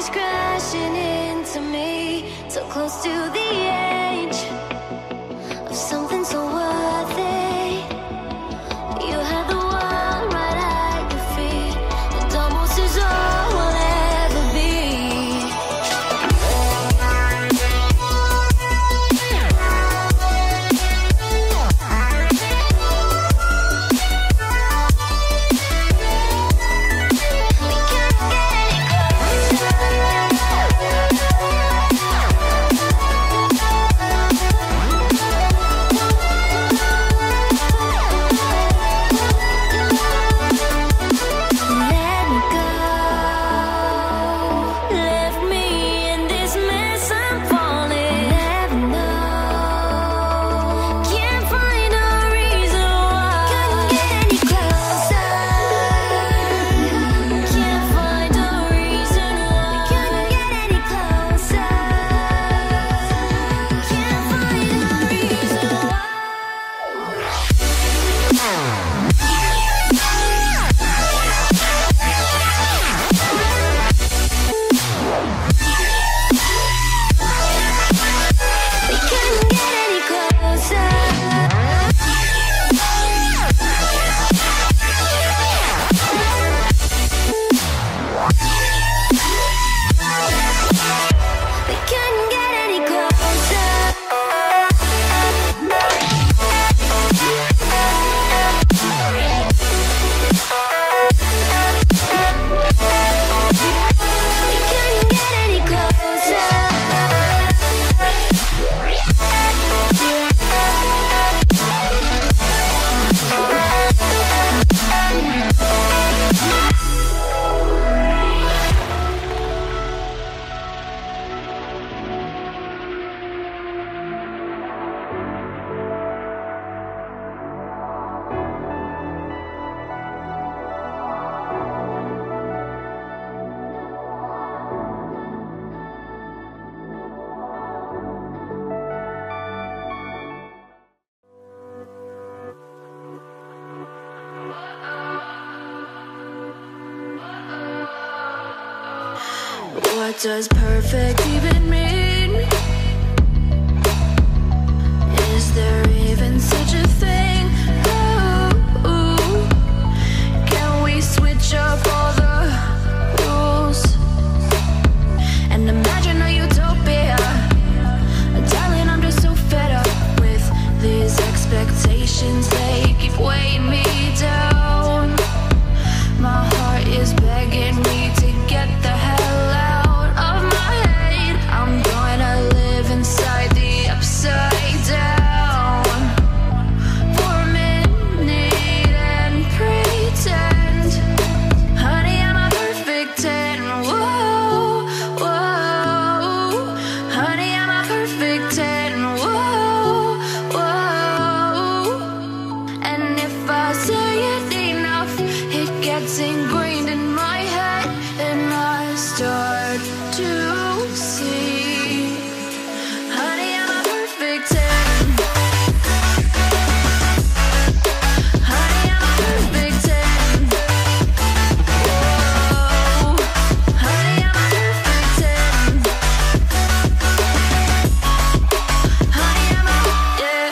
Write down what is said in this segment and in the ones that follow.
comes crashing into me, so close to the edge of something so worthy. You had the world right at your feet, and almost is all we'll ever be. What does perfect even mean? Is there even such a thing? Ooh, can we switch up all the rules and imagine a utopia? Darling, I'm just so fed up with these expectations. They keep weighing me down. My heart is begging me to get the hell out of my head. I'm gonna live inside the upside down for a minute and pretend, honey, I'm a perfect 10. Whoa, whoa, honey, I'm a perfect 10. Whoa, whoa, and if I say it enough, it gets ingrained in my head, and I start to see, honey, I'm a perfect 10. Honey, I'm a perfect 10. Whoa, honey, I'm a perfect 10. Honey, I'm a, yeah.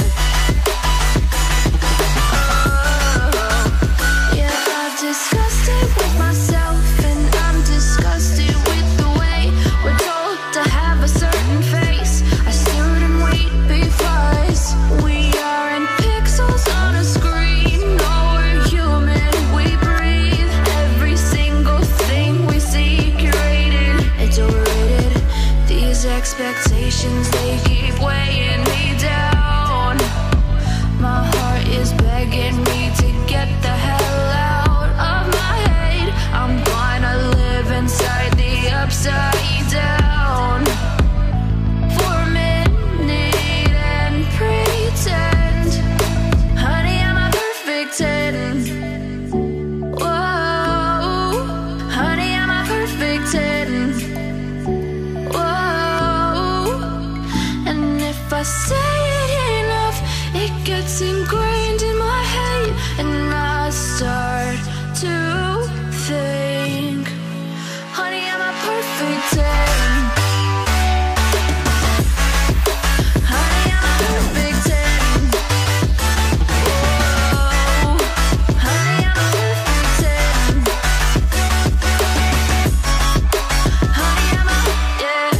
Yeah, I've discussed it with myself, and I'm disgusted with the way we're told to have a certain face. I stood and wait because we aren't pixels on a screen. No, we're human, we breathe. Every single thing we see curated, it's overrated. These expectations, they keep weighing me down. My heart is begging me to get the hell out of my head. I'm gonna live inside the upside down for a minute and pretend, honey, I'm a perfect 10. Whoa, honey, I'm a perfect 10. Whoa, and if I say it enough, it gets ingrained in my head, and I start to think, honey, I'm a perfect perfect 10. Honey, I'm a perfect 10. Whoa. Honey, I'm a perfect 10. Honey, I'm a, yeah.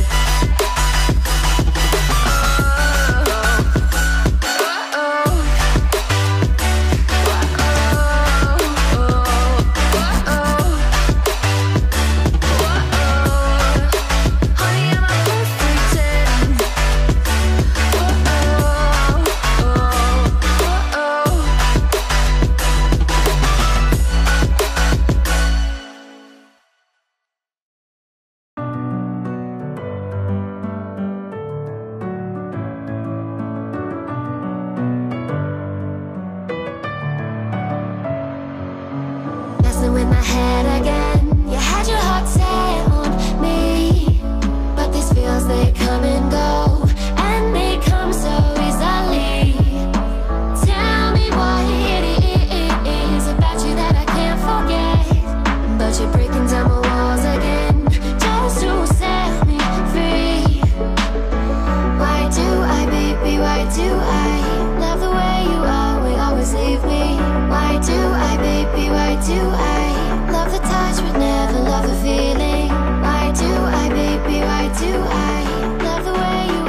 Messing with my head again. You had your heart set on me, but these feels, they come and go, and they come so easily. Tell me what it is about you that I can't forget, but you're breaking down my walls again just to set me free. Why do I, baby, why do I love the way you always leave me? Why do I, baby, why do I love the touch but never love the feeling? Why do I, baby, why do I love the way you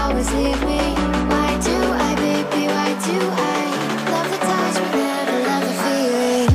always leave me? Why do I, baby, why do I love the touch but never love the feeling?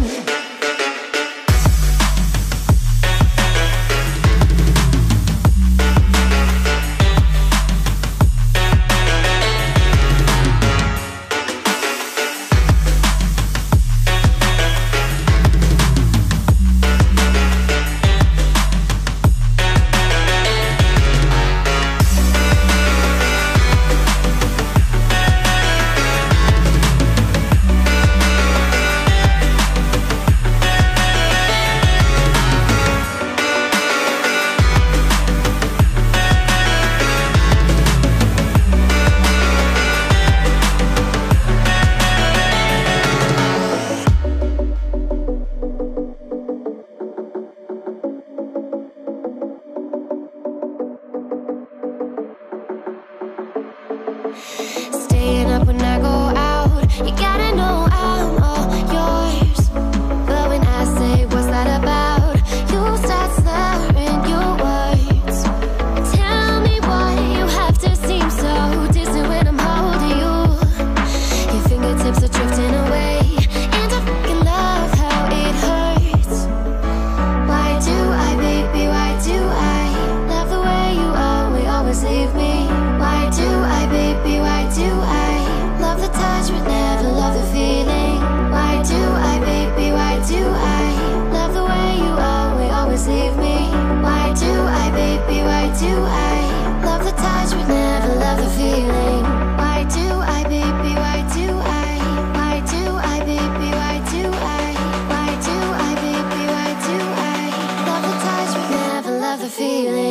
Staying up when I go out, you gotta know I'm all yours. But when I say what's that about, you start slurring your words. Tell me why you have to seem so distant when I'm holding you. Your fingertips are drifting away, and I fucking love how it hurts. Why do I, baby, why do I love the way you always leave me? Why do I, baby, why do I love the touch but never love the feeling? Why do I, baby, why do I love the way you always leave me? Why do I, baby, why do I love the touch but never love the feeling? Why do I, baby, why do I? Why do I, baby, why do I? Why do I, baby, why do I love the touch but never love the feeling?